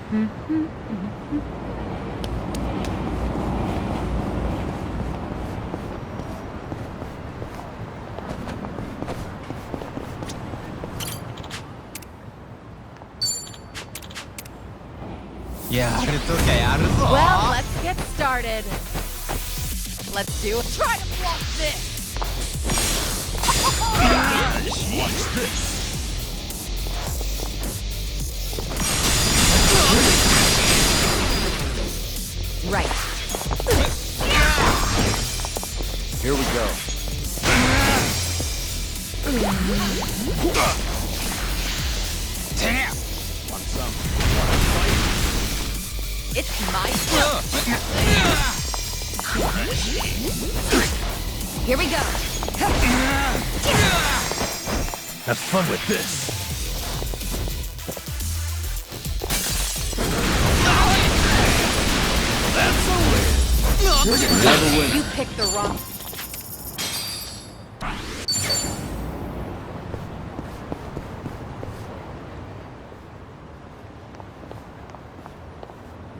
야, 그래도 개알았어. Well, let's get started. Let's do it. Try to block this. Watch this. Right. Here we go. Damn. Want some? It's my turn. Here we go. Have fun with this. That's a win. Never win. You picked the wrong.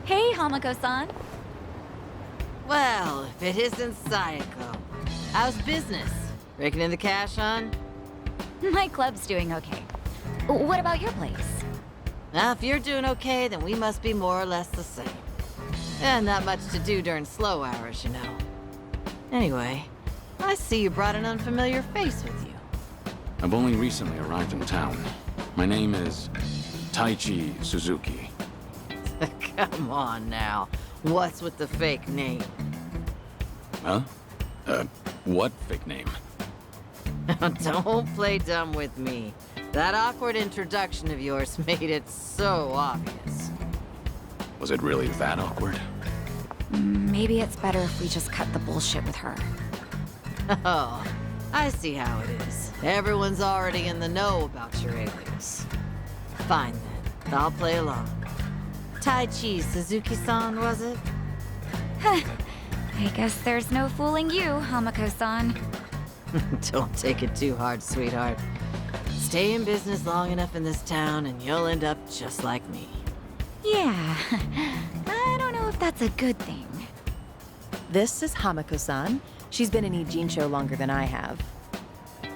Hey, Hamako-san. Well, if it isn't Sayako. How's business? Raking in the cash, hon? My club's doing okay. What about your place? Now, if you're doing okay, then we must be more or less the same. And not much to do during slow hours, you know. Anyway, I see you brought an unfamiliar face with you. I've only recently arrived in town. My name is Taichi Suzuki. Come on now. What's with the fake name? Huh? What fake name? Don't play dumb with me. That awkward introduction of yours made it so obvious. Was it really that awkward? Maybe it's better if we just cut the bullshit with her. Oh, I see how it is. Everyone's already in the know about your alias. Fine then, I'll play along. Taichi Suzuki-san, was it? I guess there's no fooling you, Hamako-san. Don't take it too hard, sweetheart. Stay in business long enough in this town and you'll end up just like me. Yeah, I don't know if that's a good thing. This is Hamako-san. She's been in Ijincho longer than I have.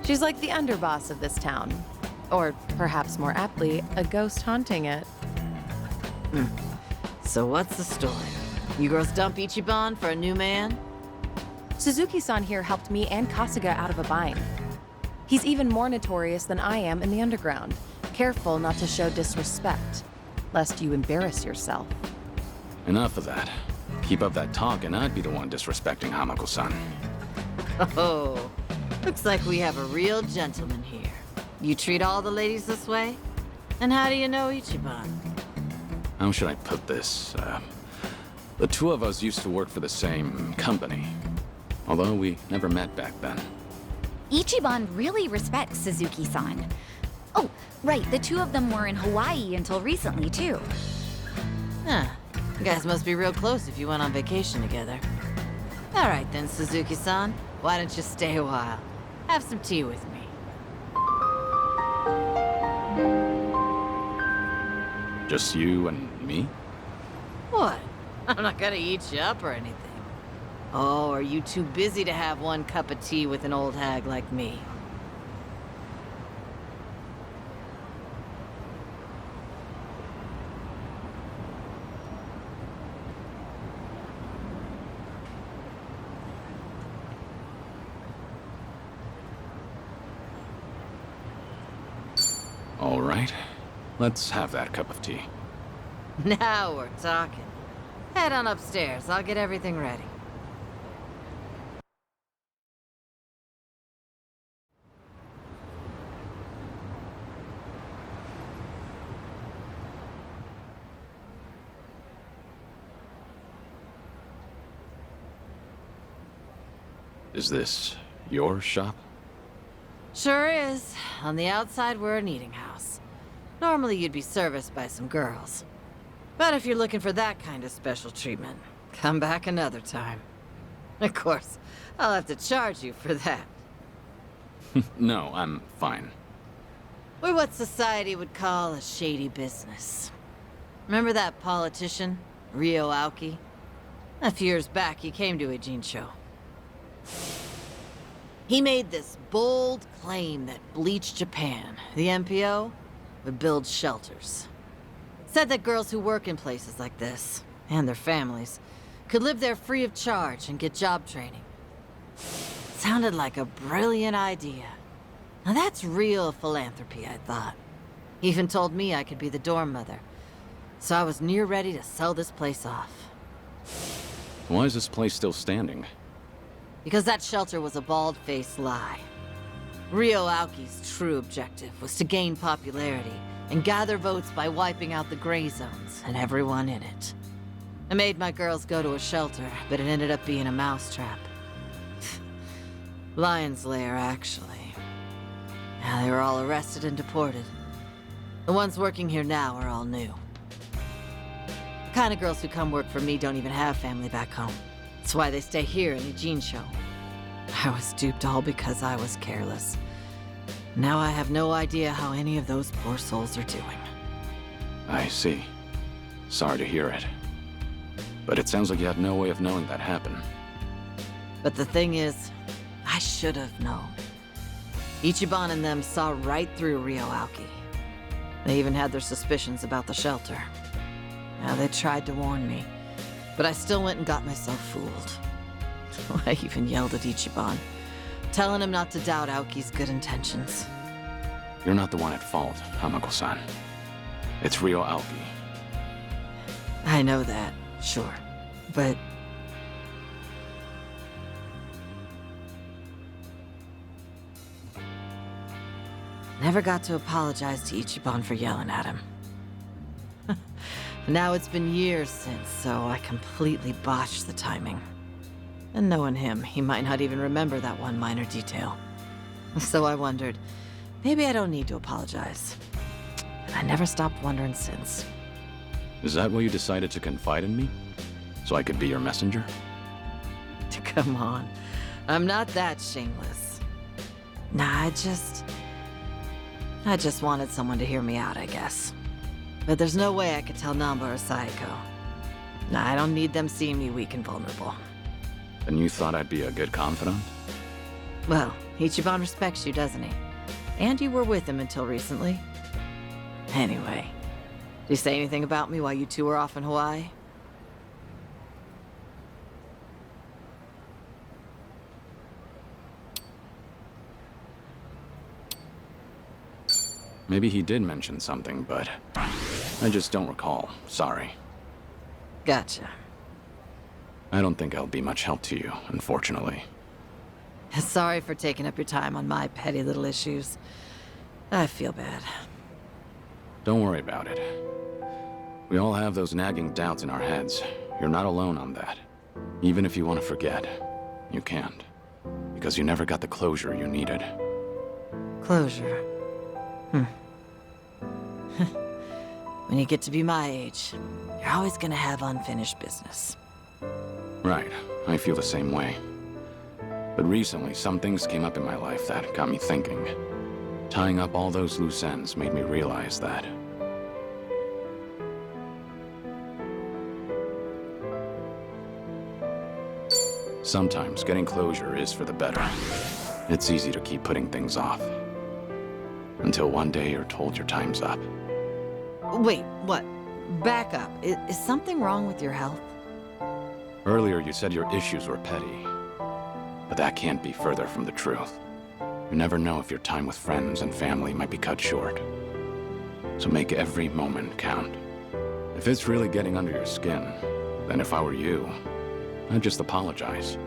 She's like the underboss of this town. Or perhaps more aptly, a ghost haunting it. So what's the story? You girls dump Ichiban for a new man? Suzuki-san here helped me and Kasuga out of a bind. He's even more notorious than I am in the underground. Careful not to show disrespect, lest you embarrass yourself. Enough of that. Keep up that talk and I'd be the one disrespecting Hamako-san. Oh, looks like we have a real gentleman here. You treat all the ladies this way? And how do you know Ichiban? How should I put this? The two of us used to work for the same company. Although we never met back then. Ichiban really respects Suzuki-san. Oh, right, the two of them were in Hawaii until recently, too. Huh. You guys must be real close if you went on vacation together. All right then, Suzuki-san. Why don't you stay a while? Have some tea with me. Just you and me? What? I'm not gonna eat you up or anything. Oh, are you too busy to have one cup of tea with an old hag like me? All right. Let's have that cup of tea. Now we're talking. Head on upstairs. I'll get everything ready. Is this your shop? Sure is. On the outside, we're an eating house. Normally, you'd be serviced by some girls. But if you're looking for that kind of special treatment, come back another time. Of course, I'll have to charge you for that. No, I'm fine. We're what society would call a shady business. Remember that politician, Ryo Aoki? A few years back, he came to Ijincho. He made this bold claim that Bleach Japan, the MPO, would build shelters. Said that girls who work in places like this, and their families, could live there free of charge and get job training. Sounded like a brilliant idea. Now that's real philanthropy, I thought. He even told me I could be the dorm mother. So I was near ready to sell this place off. Why is this place still standing? Because that shelter was a bald-faced lie. Ryo Aoki's true objective was to gain popularity and gather votes by wiping out the gray zones and everyone in it. I made my girls go to a shelter, but it ended up being a mousetrap. Lion's Lair, actually. Now, they were all arrested and deported. The ones working here now are all new. The kind of girls who come work for me don't even have family back home. That's why they stay here in Ijincho. I was duped all because I was careless. Now I have no idea how any of those poor souls are doing. I see. Sorry to hear it. But it sounds like you had no way of knowing that happened. But the thing is, I should have known. Ichiban and them saw right through Ryo Aoki. They even had their suspicions about the shelter. Now, they tried to warn me, but I still went and got myself fooled. I even yelled at Ichiban, telling him not to doubt Aoki's good intentions. You're not the one at fault, Hamako-san. It's Ryo Aoki. I know that, sure, but... Never got to apologize to Ichiban for yelling at him. Now it's been years since, so I completely botched the timing. And knowing him, he might not even remember that one minor detail. So I wondered, maybe I don't need to apologize. And I never stopped wondering since. Is that why you decided to confide in me? So I could be your messenger? Come on, I'm not that shameless. Nah, I just wanted someone to hear me out, I guess. But there's no way I could tell Namba or Sayako. Nah, I don't need them seeing me weak and vulnerable. And you thought I'd be a good confidant? Well, Ichiban respects you, doesn't he? And you were with him until recently. Anyway, did he say anything about me while you two were off in Hawaii? Maybe he did mention something, but I just don't recall. Sorry. Gotcha. I don't think I'll be much help to you, unfortunately. Sorry for taking up your time on my petty little issues. I feel bad. Don't worry about it. We all have those nagging doubts in our heads. You're not alone on that. Even if you want to forget, you can't. Because you never got the closure you needed. Closure. When you get to be my age, you're always gonna have unfinished business. Right. I feel the same way. But recently, some things came up in my life that got me thinking. Tying up all those loose ends made me realize that. Sometimes getting closure is for the better. It's easy to keep putting things off. Until one day you're told your time's up. Wait, what? Back up. Is something wrong with your health? Earlier you said your issues were petty. But that can't be further from the truth. You never know if your time with friends and family might be cut short. So make every moment count. If it's really getting under your skin, then if I were you, I'd just apologize.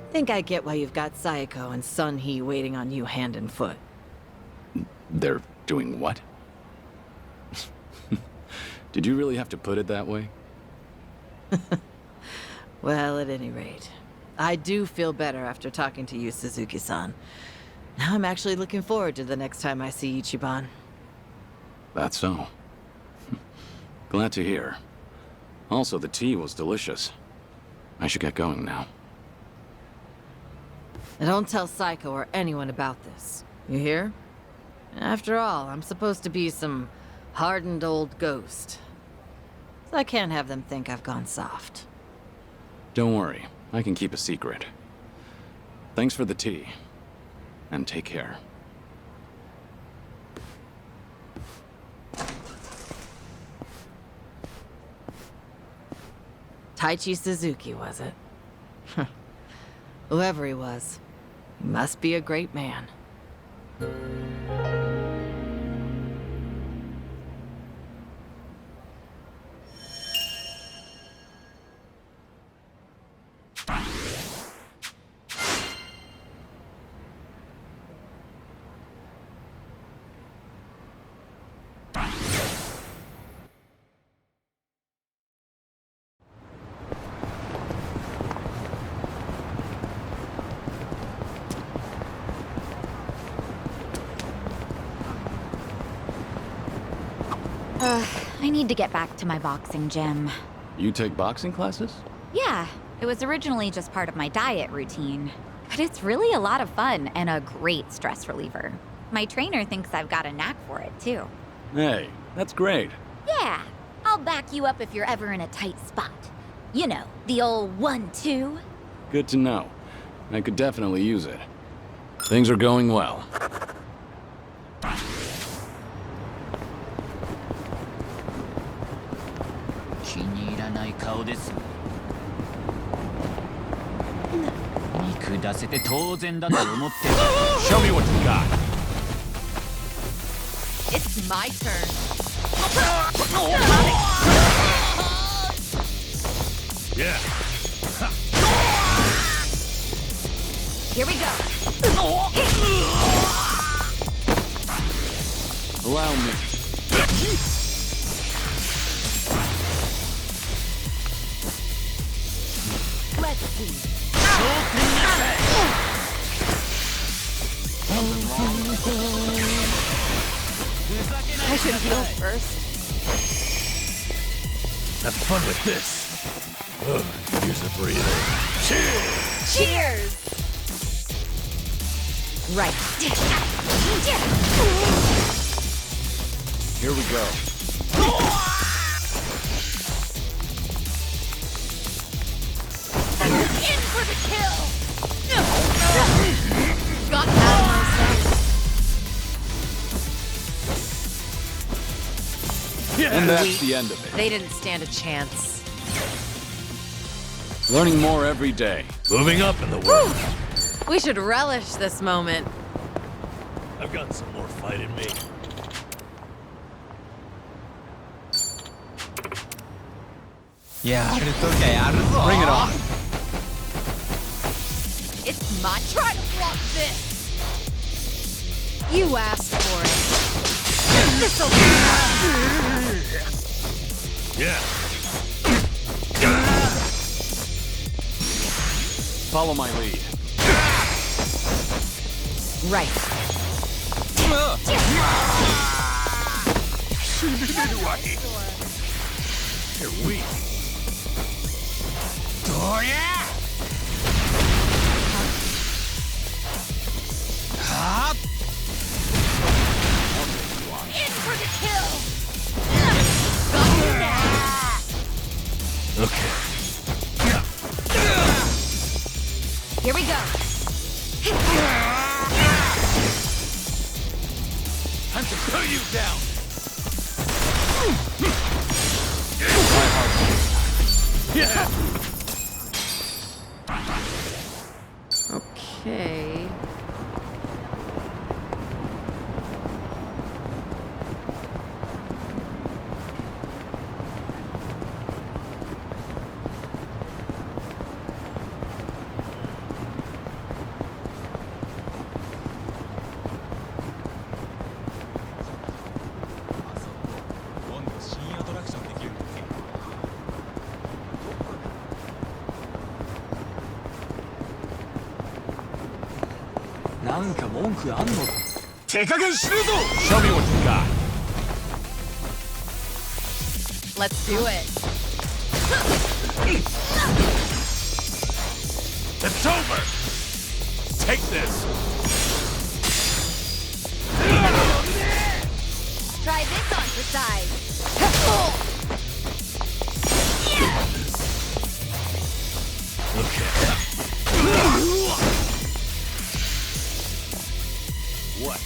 Think I get why you've got Sayako and Sun Hee waiting on you hand and foot. They're doing what? Did you really have to put it that way? Well, at any rate, I do feel better after talking to you, Suzuki-san. Now I'm actually looking forward to the next time I see Ichiban. That's so. Glad to hear. Also, the tea was delicious. I should get going now. Now don't tell Saiko or anyone about this. You hear? After all, I'm supposed to be some hardened old ghost. So I can't have them think I've gone soft. Don't worry, I can keep a secret. Thanks for the tea. And take care. Taichi Suzuki, was it? Whoever he was, he must be a great man. I need to get back to my boxing gym. You take boxing classes? Yeah, it was originally just part of my diet routine. But it's really a lot of fun and a great stress reliever. My trainer thinks I've got a knack for it, too. Hey, that's great. Yeah, I'll back you up if you're ever in a tight spot. You know, the old 1-2. Good to know. I could definitely use it. Things are going well. 気に入らない顔です見下せて当然だと思ってる Show me what you got. It's my turn. Yeah. Here we go. Allow me. Let's see. I should heal first. Have fun with this. Ugh, here's a breather. Cheers! Right. Here we go. In for the kill! Got Admiral And that's the end of it. They didn't stand a chance. Learning more every day. Moving up in the world. We should relish this moment. I've got some more fight in me. Bring it on. It's my try to block this. You asked for it. This'll Yeah. Follow my lead. Right. You're weak. In for the kill! Okay. Here we go. Time to put you down. Yeah. Okay. Show me what you got. Let's do it. It's over. Take this. Try this on for size. Okay. What?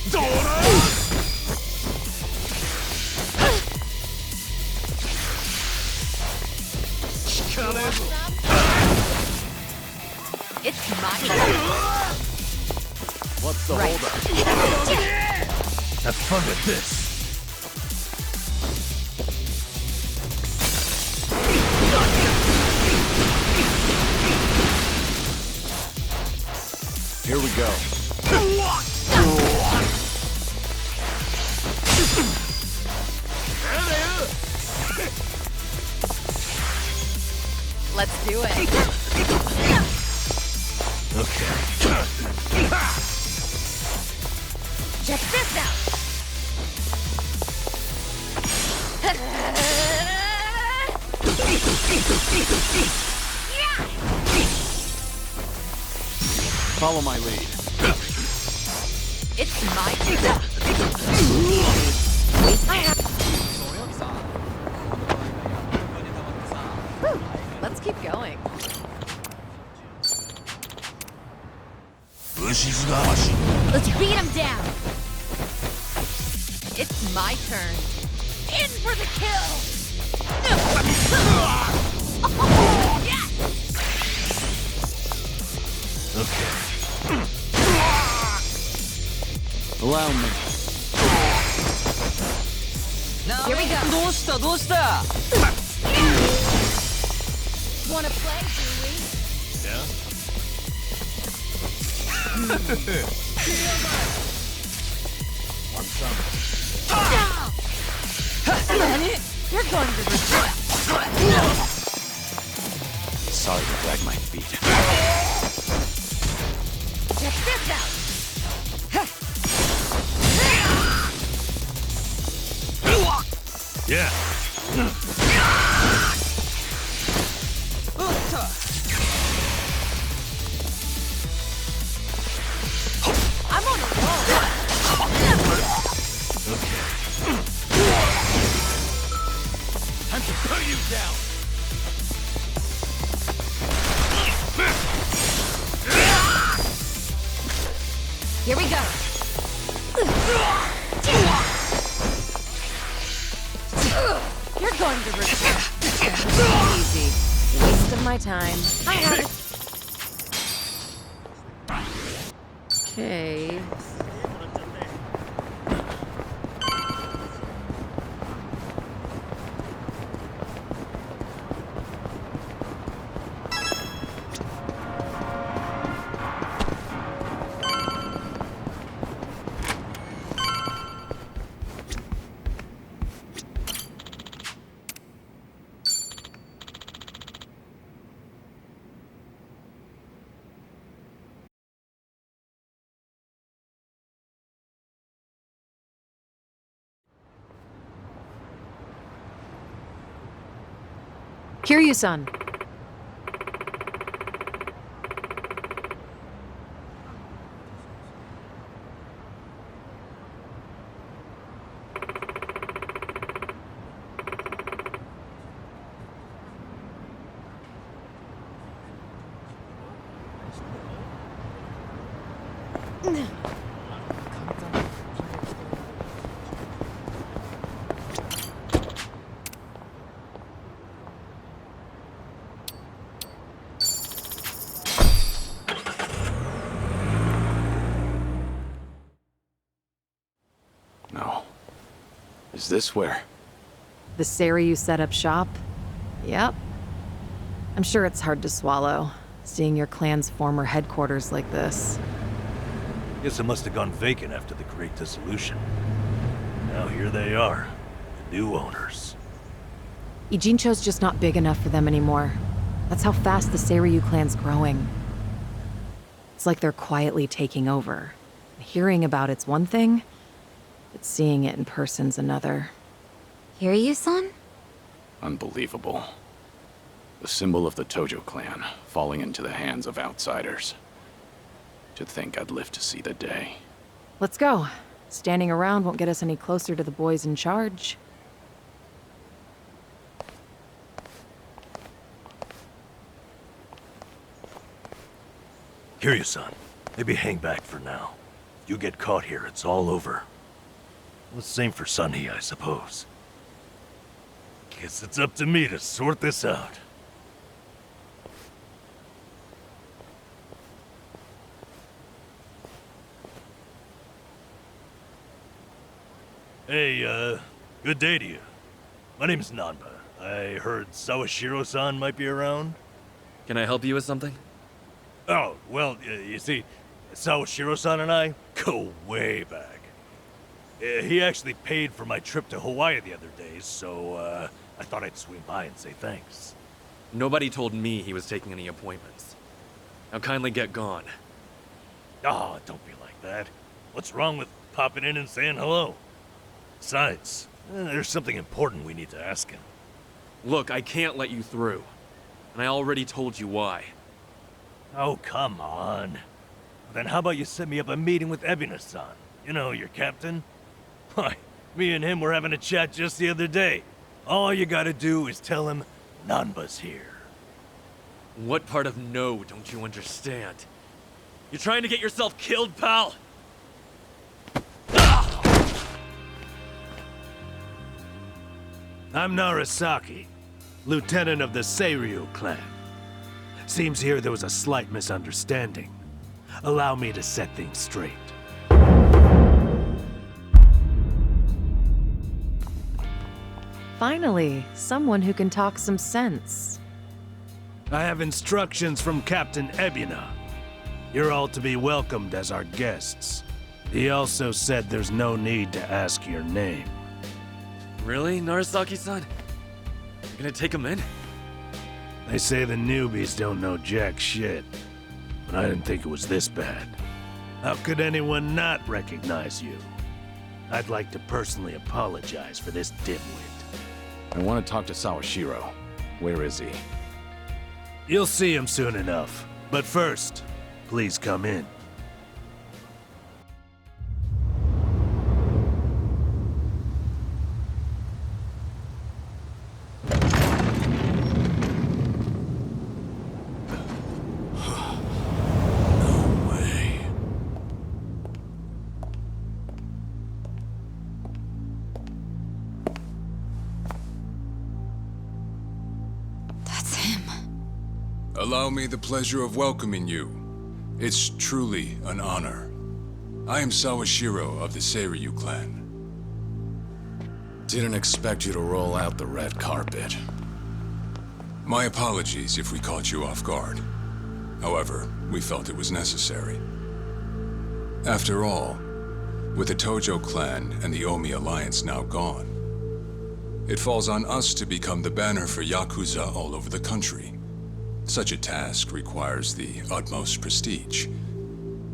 It's my turn. What's the Right. holdup? Have fun with this. Here we go. Let's do it. Okay. Check this out. Follow my lead. It's my turn. Let's keep going. Let's beat him down. It's my turn. In for the kill. Okay. Allow me. Here we go. どうしたどうした Wanna play, do we? Yeah? Want some? You're going to regret. Sorry to drag my feet. Check this out. Yeah. I'm on a roll. Okay. Time to put you down. Here we go. You're going to regret. Easy. Waste of my time. I have it. Okay. Kiryu-san. No. Is this where? The Seiryu set up shop? Yep. I'm sure it's hard to swallow, seeing your clan's former headquarters like this. Guess it must have gone vacant after the Great Dissolution. Now here they are, the new owners. Ijincho's just not big enough for them anymore. That's how fast the Seiryu clan's growing. It's like they're quietly taking over. Hearing about it's one thing, but seeing it in person's another. Hear you, son? Unbelievable. The symbol of the Tojo clan, falling into the hands of outsiders. To think I'd live to see the day. Let's go. Standing around won't get us any closer to the boys in charge. Kiryu-san, maybe hang back for now. You get caught here, it's all over. Well, the same for Sunhee, I suppose. Guess it's up to me to sort this out. Hey, good day to you. My name's Nanba. I heard Sawashiro-san might be around. Can I help you with something? Oh, well, you see, Sawashiro-san and I go way back. He actually paid for my trip to Hawaii the other day, so I thought I'd swing by and say thanks. Nobody told me he was taking any appointments. Now kindly get gone. Oh, don't be like that. What's wrong with popping in and saying hello? Besides, there's something important we need to ask him. Look, I can't let you through. And I already told you why. Oh, come on. Then how about you set me up a meeting with Ebina-san? You know, your captain? Why, me and him were having a chat just the other day. All you gotta do is tell him Nanba's here. What part of no don't you understand? You're trying to get yourself killed, pal? I'm Narasaki, lieutenant of the Seiryu clan. Seems here there was a slight misunderstanding. Allow me to set things straight. Finally, someone who can talk some sense. I have instructions from Captain Ebina. You're all to be welcomed as our guests. He also said there's no need to ask your name. Really, Narasaki-san? You're gonna take him in? They say the newbies don't know jack shit, but I didn't think it was this bad. How could anyone not recognize you? I'd like to personally apologize for this dimwit. I want to talk to Sawashiro. Where is he? You'll see him soon enough. But first, please come in. That's him. Allow me the pleasure of welcoming you. It's truly an honor. I am Sawashiro of the Seiryu clan. Didn't expect you to roll out the red carpet. My apologies if we caught you off guard. However, we felt it was necessary. After all, with the Tojo clan and the Omi alliance now gone, it falls on us to become the banner for Yakuza all over the country. Such a task requires the utmost prestige.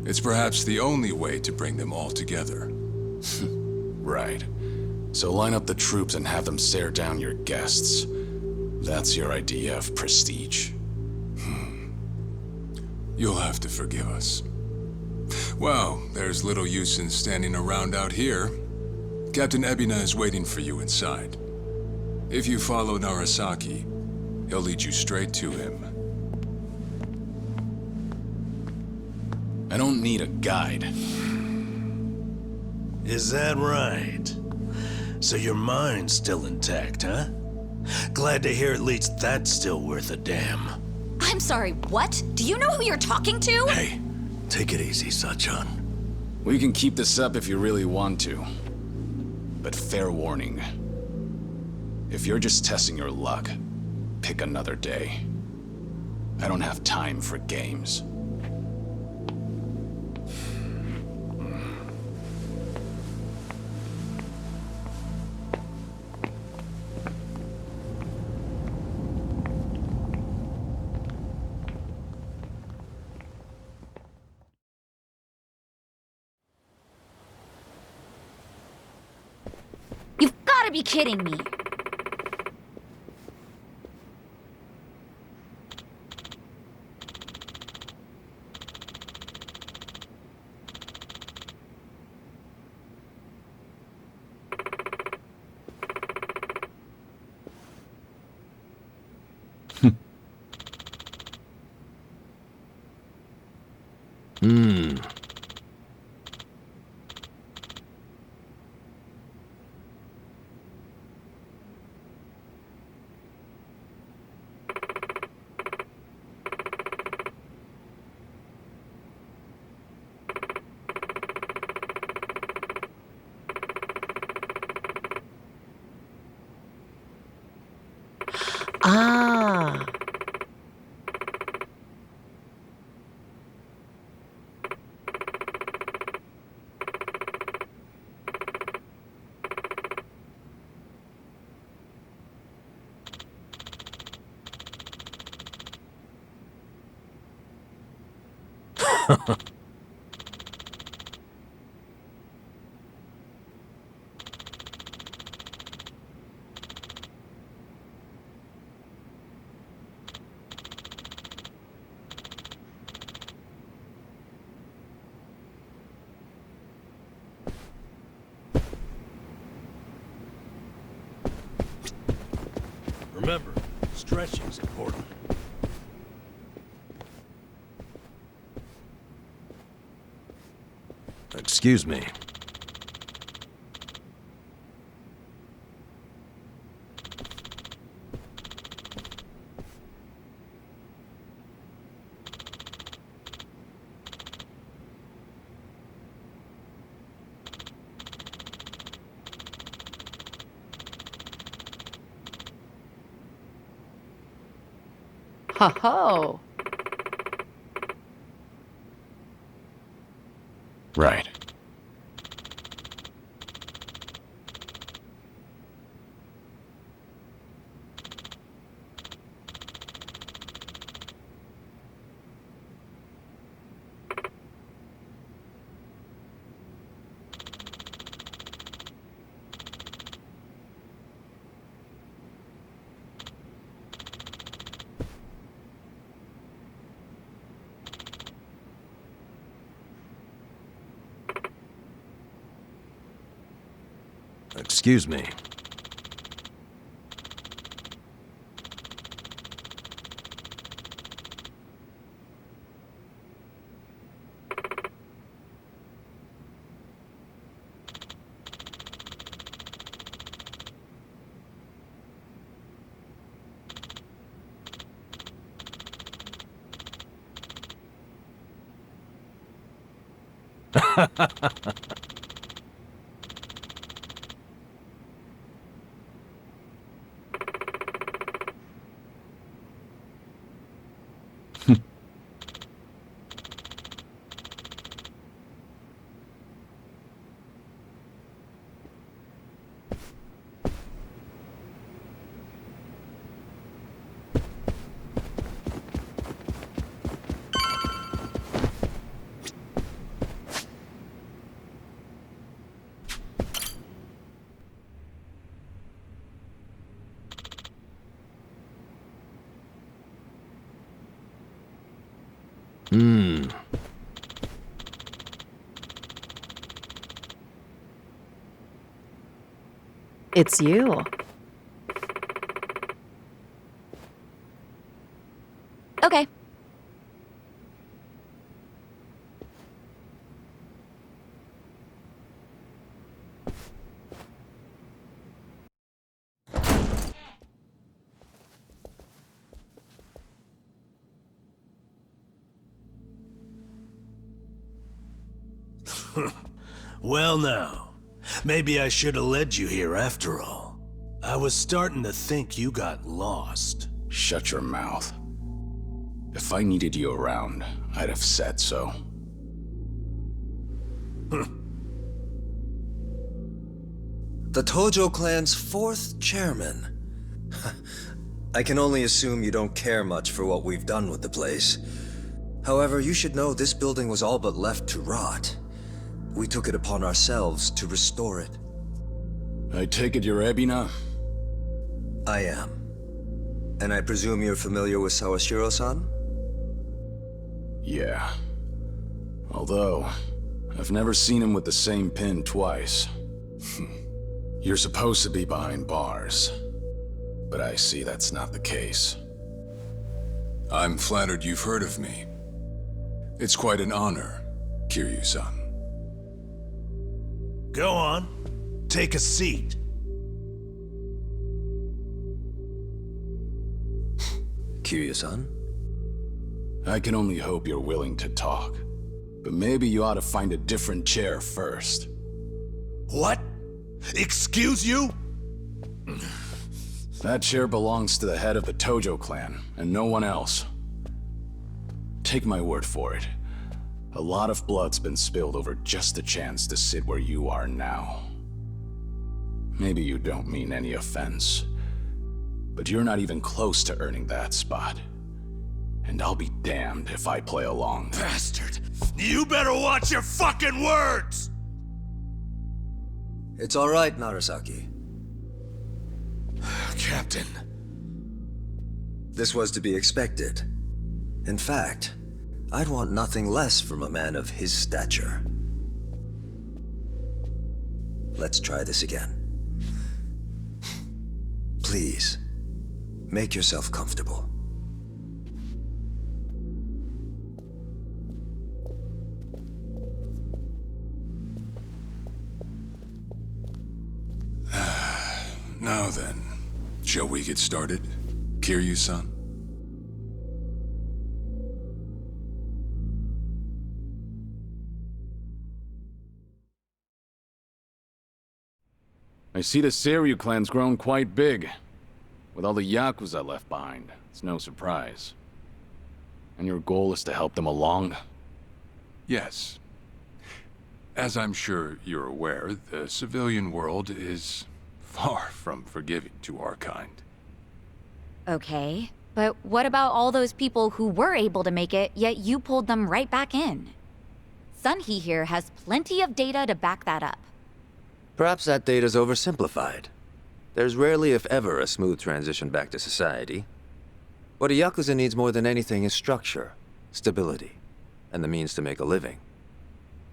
It's perhaps the only way to bring them all together. Right. So line up the troops and have them stare down your guests. That's your idea of prestige. You'll have to forgive us. Well, there's little use in standing around out here. Captain Ebina is waiting for you inside. If you follow Narasaki, he'll lead you straight to him. I don't need a guide. Is that right? So your mind's still intact, huh? Glad to hear at least that's still worth a damn. I'm sorry, what? Do you know who you're talking to? Hey, take it easy, Sachan. We can keep this up if you really want to. But fair warning. If you're just testing your luck, pick another day. I don't have time for games. You've gotta be kidding me. Ah. Remember, stretching's important. Excuse me. Ho ho! Right. Excuse me. It's you. Okay. Well now, maybe I should have led you here after all. I was starting to think you got lost. Shut your mouth. If I needed you around, I'd have said so. The Tojo clan's 4th chairman. I can only assume you don't care much for what we've done with the place. However, you should know this building was all but left to rot. We took it upon ourselves to restore it. I take it you're Ebina? I am. And I presume you're familiar with Sawashiro-san? Yeah. Although, I've never seen him with the same pin twice. You're supposed to be behind bars. But I see that's not the case. I'm flattered you've heard of me. It's quite an honor, Kiryu-san. Go on. Take a seat. Kiryu-san? I can only hope you're willing to talk. But maybe you ought to find a different chair first. What? Excuse you? That chair belongs to the head of the Tojo clan, and no one else. Take my word for it. A lot of blood's been spilled over just a chance to sit where you are now. Maybe you don't mean any offense, but you're not even close to earning that spot. And I'll be damned if I play along. Bastard! You better watch your fucking words! It's all right, Narasaki. Captain. This was to be expected. In fact, I'd want nothing less from a man of his stature. Let's try this again. Please, make yourself comfortable. Now then, shall we get started, Kiryu-san? I see the Seiryu clan's grown quite big. With all the Yakuza left behind, it's no surprise. And your goal is to help them along? Yes. As I'm sure you're aware, the civilian world is far from forgiving to our kind. Okay, but what about all those people who were able to make it, yet you pulled them right back in? Sunhee here has plenty of data to back that up. Perhaps that data's oversimplified. There's rarely, if ever, a smooth transition back to society. What a Yakuza needs more than anything is structure, stability, and the means to make a living.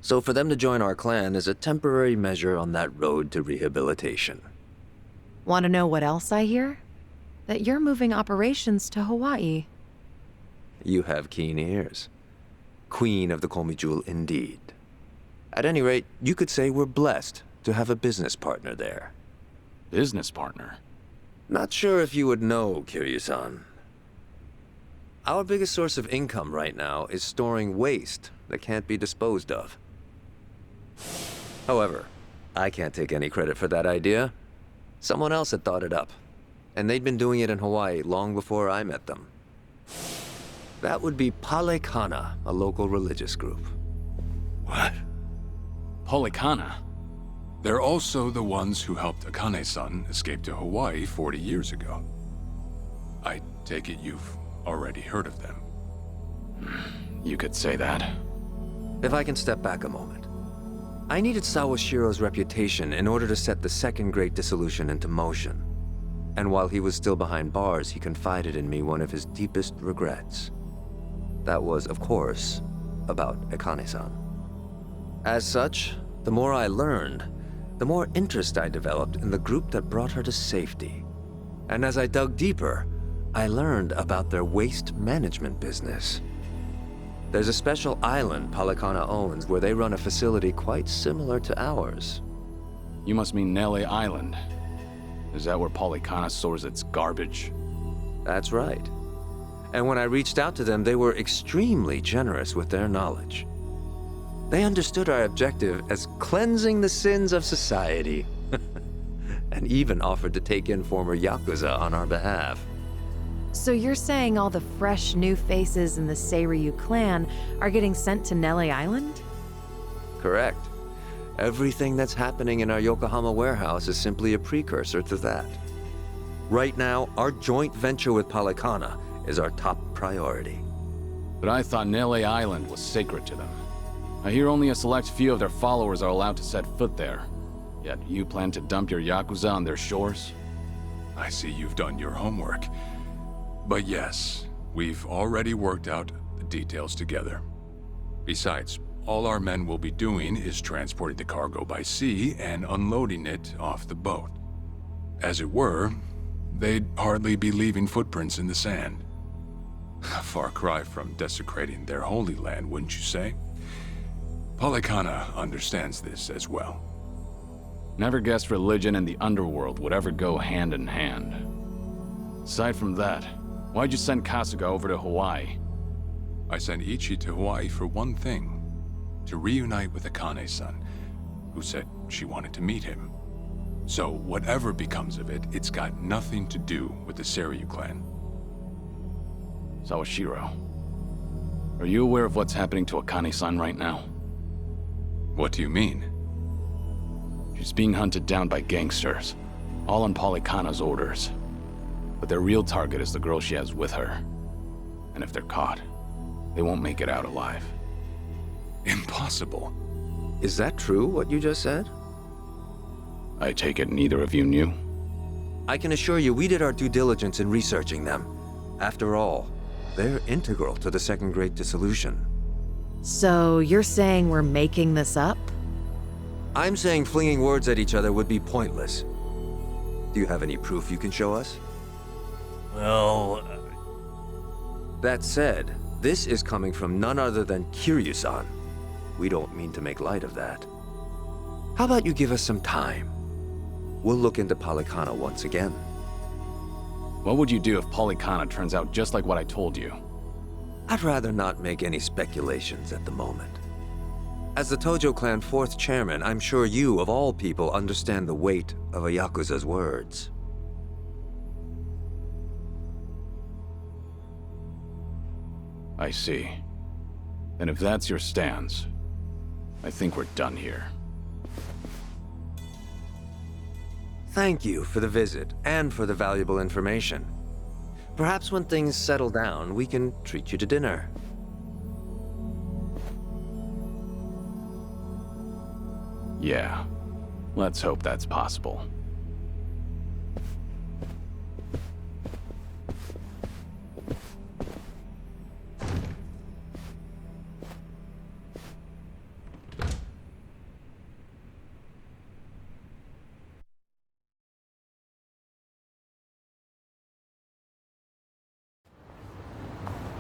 So for them to join our clan is a temporary measure on that road to rehabilitation. Want to know what else I hear? That you're moving operations to Hawaii. You have keen ears. Queen of the Komi Jewel indeed. At any rate, you could say we're blessed to have a business partner there. Business partner? Not sure if you would know, Kiryu-san. Our biggest source of income right now is storing waste that can't be disposed of. However, I can't take any credit for that idea. Someone else had thought it up, and they'd been doing it in Hawaii long before I met them. That would be Palekana, a local religious group. What? Polikana? They're also the ones who helped Akane-san escape to Hawaii 40 years ago. I take it you've already heard of them. You could say that. If I can step back a moment. I needed Sawashiro's reputation in order to set the second Great Dissolution into motion. And while he was still behind bars, he confided in me one of his deepest regrets. That was, of course, about Akane-san. As such, the more I learned, the more interest I developed in the group that brought her to safety. And as I dug deeper, I learned about their waste management business. There's a special island Palekana owns where they run a facility quite similar to ours. You must mean Nele Island. Is that where Polikana stores its garbage? That's right. And when I reached out to them, they were extremely generous with their knowledge. They understood our objective as cleansing the sins of society, and even offered to take in former Yakuza on our behalf. So you're saying all the fresh new faces in the Seiryu clan are getting sent to Nele Island? Correct. Everything that's happening in our Yokohama warehouse is simply a precursor to that. Right now, our joint venture with Palekana is our top priority. But I thought Nele Island was sacred to them. I hear only a select few of their followers are allowed to set foot there. Yet you plan to dump your Yakuza on their shores? I see you've done your homework. But yes, we've already worked out the details together. Besides, all our men will be doing is transporting the cargo by sea and unloading it off the boat. As it were, they'd hardly be leaving footprints in the sand. A far cry from desecrating their holy land, wouldn't you say? Palekana understands this as well. Never guessed religion and the underworld would ever go hand in hand. Aside from that, why'd you send Kasuga over to Hawaii? I sent Ichi to Hawaii for one thing. To reunite with Akane-san, who said she wanted to meet him. So whatever becomes of it, it's got nothing to do with the Seiryu clan. Sawashiro, are you aware of what's happening to Akane-san right now? What do you mean? She's being hunted down by gangsters, all on Polykhana's orders. But their real target is the girl she has with her. And if they're caught, they won't make it out alive. Impossible. Is that true, what you just said? I take it neither of you knew? I can assure you we did our due diligence in researching them. After all, they're integral to the Second Great Dissolution. So you're saying we're making this up? I'm saying flinging words at each other would be pointless. Do you have any proof you can show us? Well, That said, this is coming from none other than Kiryu-san. We don't mean to make light of that. How about you give us some time? We'll look into Polykhana once again. What would you do if Polykhana turns out just like what I told you? I'd rather not make any speculations at the moment. As the Tojo Clan 4th chairman, I'm sure you, of all people, understand the weight of a Yakuza's words. I see. And if that's your stance, I think we're done here. Thank you for the visit and for the valuable information. Perhaps when things settle down, we can treat you to dinner. Yeah. Let's hope that's possible.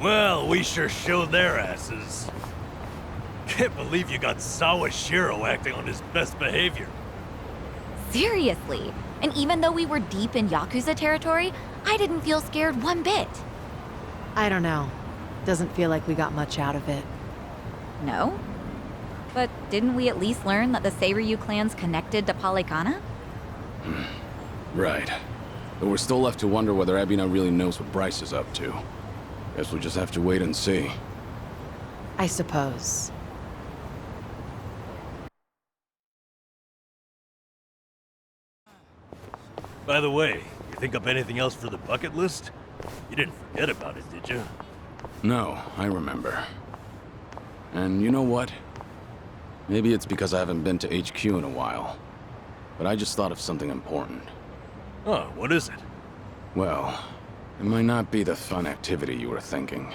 well, we sure showed their asses. Can't believe you got Sawashiro acting on his best behavior. Seriously. And even though we were deep in Yakuza territory, I didn't feel scared one bit. I don't know. Doesn't feel like we got much out of it. No? But didn't we at least learn that the Seiryu clan's connected to Polykhana? Right. But we're still left to wonder whether Ebina really knows what Bryce is up to. Guess we'll just have to wait and see. I suppose. By the way, you think up anything else for the bucket list? You didn't forget about it, did you? No, I remember. And you know what? Maybe it's because I haven't been to HQ in a while. But I just thought of something important. Oh, what is it? Well, it might not be the fun activity you were thinking.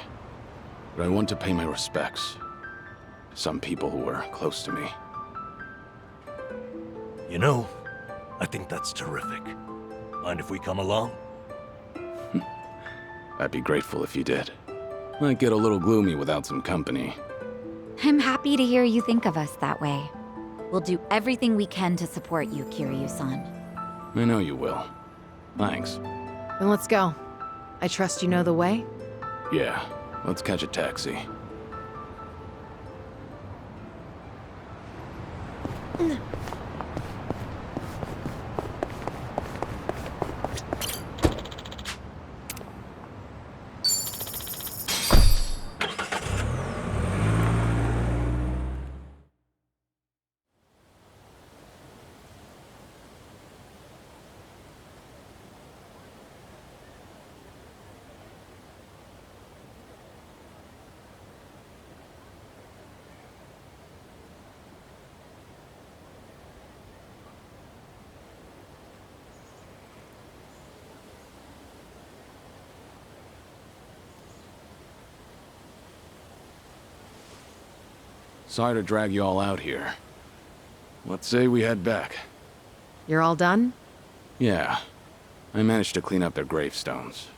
But I want to pay my respects to some people who were close to me. You know, I think that's terrific. Mind if we come along? I'd be grateful if you did. Might get a little gloomy without some company. I'm happy to hear you think of us that way. We'll do everything we can to support you, Kiryu-san. I know you will. Thanks. Then let's go. I trust you know the way? Yeah, let's catch a taxi. Sorry to drag you all out here. Let's say we head back. You're all done? Yeah. I managed to clean up their gravestones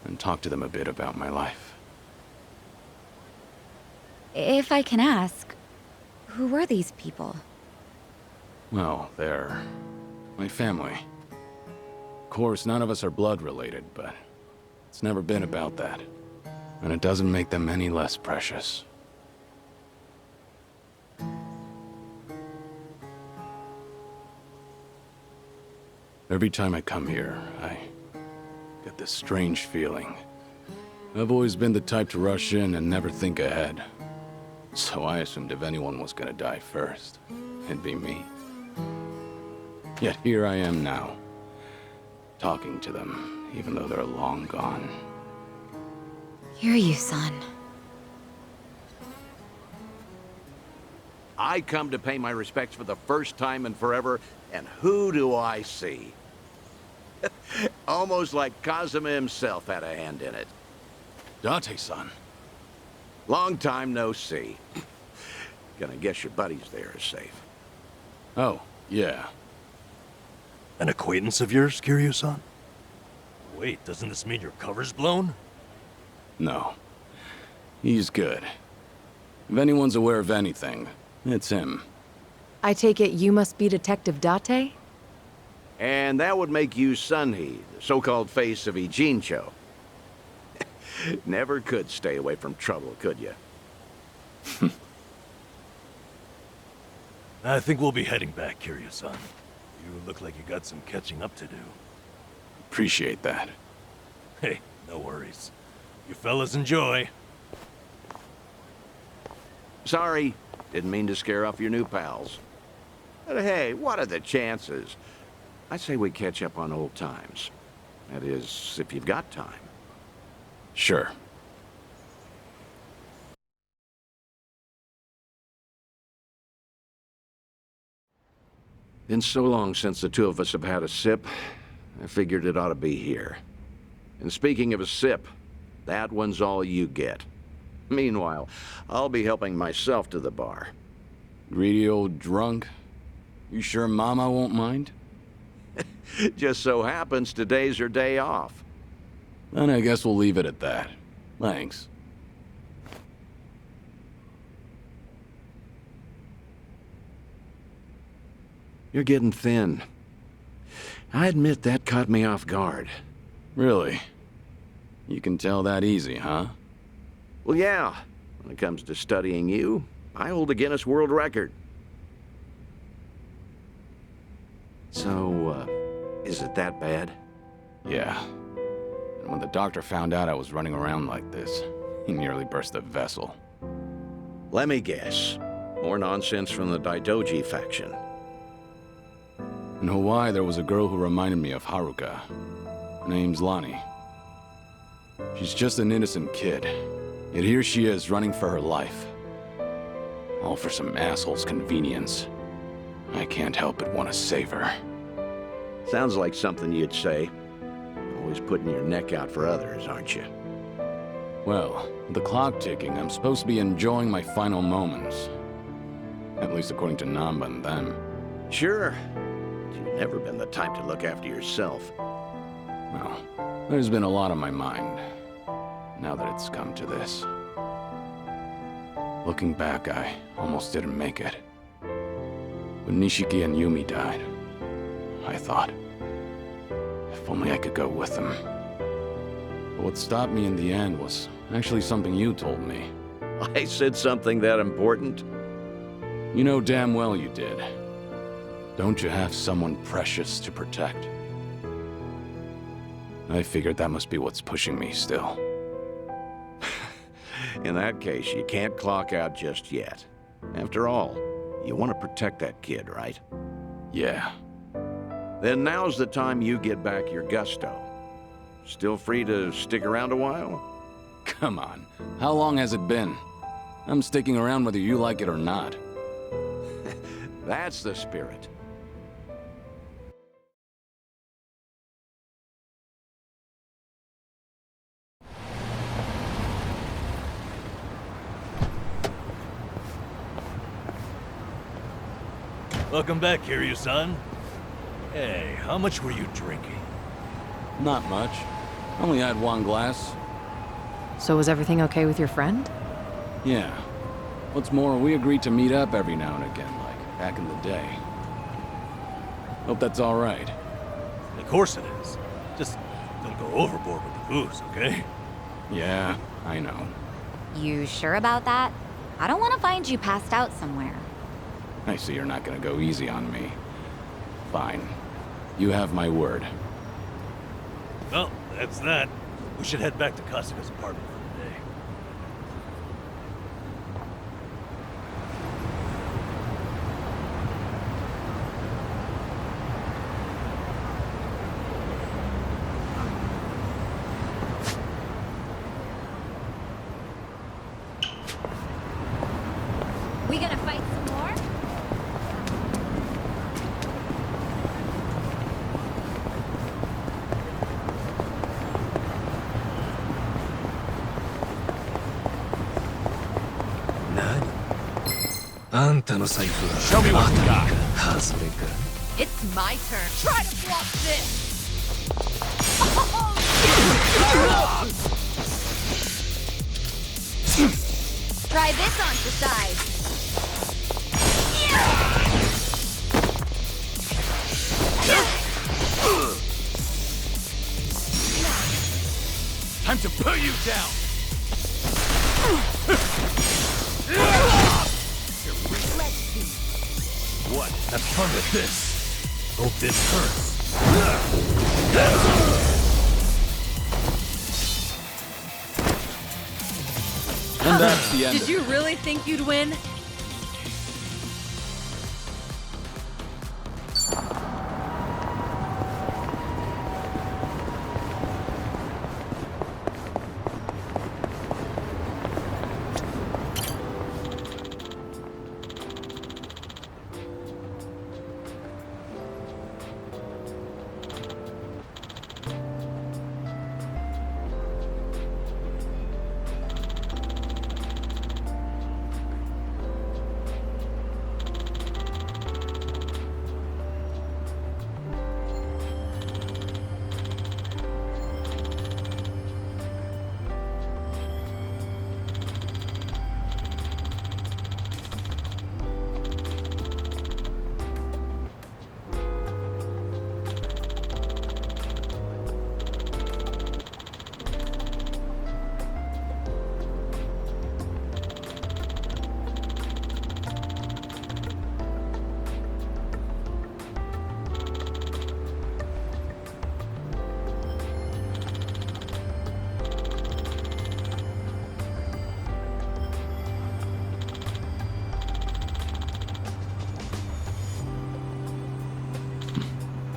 and talk to them a bit about my life. If I can ask, who were these people? Well, they're my family. Of course, none of us are blood related, but it's never been about that. And it doesn't make them any less precious. Every time I come here, I get this strange feeling. I've always been the type to rush in and never think ahead. So I assumed if anyone was gonna die first, it'd be me. Yet here I am now, talking to them, even though they're long gone. Hear you, son. I come to pay my respects for the first time in forever, and who do I see? Almost like Kazuma himself had a hand in it. Date-san. Long time no see. Gonna guess your buddies there are safe. Oh, yeah. An acquaintance of yours, Kiryu-san? Wait, doesn't this mean your cover's blown? No. He's good. If anyone's aware of anything, it's him. I take it you must be Detective Date? And that would make you Sunhee, the so-called face of Ijincho. Never could stay away from trouble, could you? I think we'll be heading back, Kiryu-san. You look like you got some catching up to do. Appreciate that. Hey, no worries. You fellas enjoy. Sorry, didn't mean to scare off your new pals. But hey, what are the chances? I say we catch up on old times. That is, if you've got time. Sure. Been so long since the two of us have had a sip, I figured it ought to be here. And speaking of a sip, that one's all you get. Meanwhile, I'll be helping myself to the bar. Greedy old drunk? You sure Mama won't mind? Just so happens today's her day off. Then I guess we'll leave it at that. Thanks. You're getting thin. I admit that caught me off guard. Really? You can tell that easy, huh? Well, yeah. When it comes to studying you, I hold a Guinness World Record. So, is it that bad? Yeah. And when the doctor found out I was running around like this, he nearly burst a vessel. Let me guess. More nonsense from the Daidoji faction. In Hawaii, there was a girl who reminded me of Haruka. Her name's Lonnie. She's just an innocent kid. Yet here she is, running for her life. All for some asshole's convenience. I can't help but want to save her. Sounds like something you'd say. Always putting your neck out for others, aren't you? Well, with the clock ticking, I'm supposed to be enjoying my final moments. At least according to Namba and them. Sure. But you've never been the type to look after yourself. Well, there's been a lot on my mind, now that it's come to this. Looking back, I almost didn't make it. When Nishiki and Yumi died, I thought, if only I could go with them. But what stopped me in the end was actually something you told me. I said something that important? You know damn well you did. Don't you have someone precious to protect? I figured that must be what's pushing me still. In that case, you can't clock out just yet. After all, you want to protect that kid, right? Yeah. Then now's the time you get back your gusto. Still free to stick around a while? Come on. How long has it been? I'm sticking around whether you like it or not. That's the spirit. Welcome back, Kiryu-san. Hey, how much were you drinking? Not much. Only had one glass. So was everything okay with your friend? Yeah. What's more, we agreed to meet up every now and again, like back in the day. Hope that's all right. Of course it is. Just don't go overboard with the booze, okay? Yeah, I know. You sure about that? I don't want to find you passed out somewhere. I see you're not gonna go easy on me. Fine. You have my word. Well, that's that. We should head back to Kasuga's apartment for the day. We gonna fight some more? Show me what you got. It's my turn. Try to block this! Try this on for size. Time to put you down! What? Have fun with this. Hope this hurts. And that's the end. Did you really think you'd win?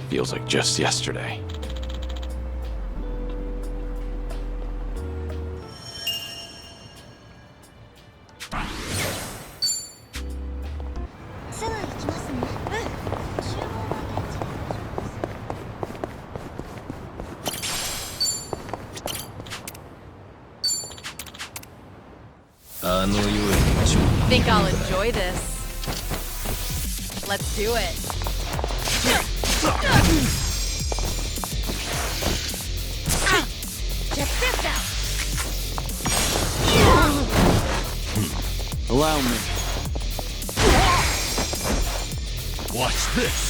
Feels like just yesterday. Think I'll enjoy this. Let's do it. Check this out. Allow me. Watch this.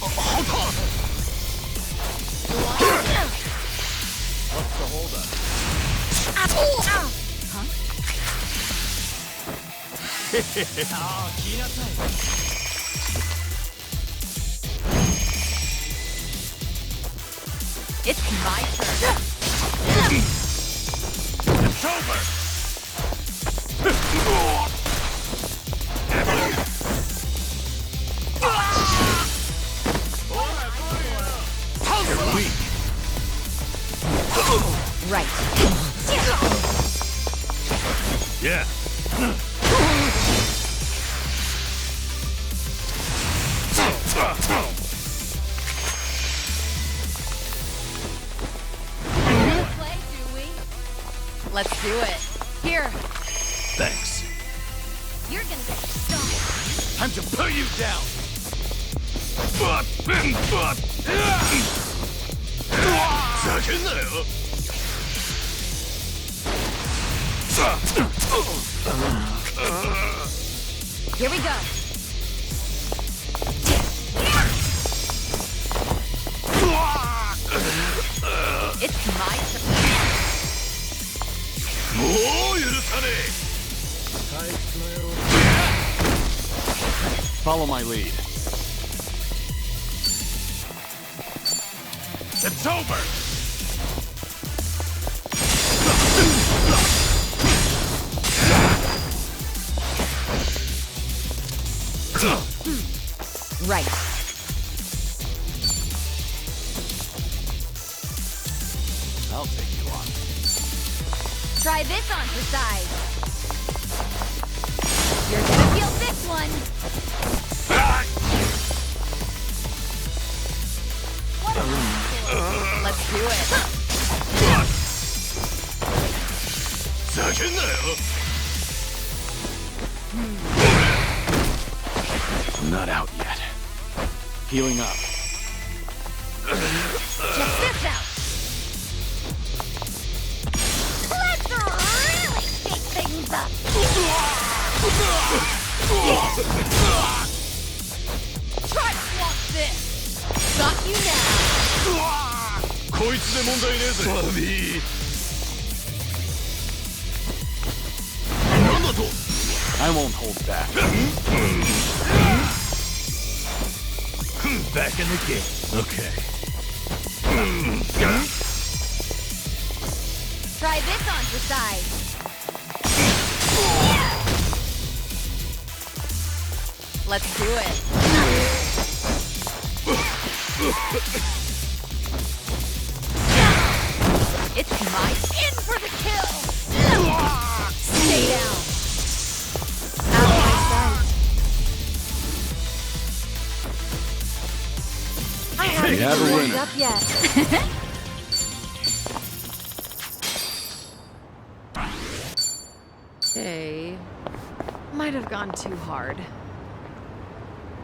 Hold on. What's the holdup? It's my turn. It's over. You're weak. Right. Yeah. Play, do we? Let's do it. Here. Thanks. You're gonna get stung. Time to put you down! Here we go. It's my turn. Follow my lead. It's over! Right. I'll take you on. Try this on for size. You're gonna feel this one. What a Let's do it. I'm not out yet. Healing up. Check this out. Let's really shake things up. Try to swap this. Got you now. こいつで問題ねえぜ。バビー。なんだと I won't hold back. Back in the game. Okay. Try this on for size. Let's do it. It's my in for the kill. Stay down. Out of my sight. I haven't have a warmed winner. up yet. Okay. Might have gone too hard.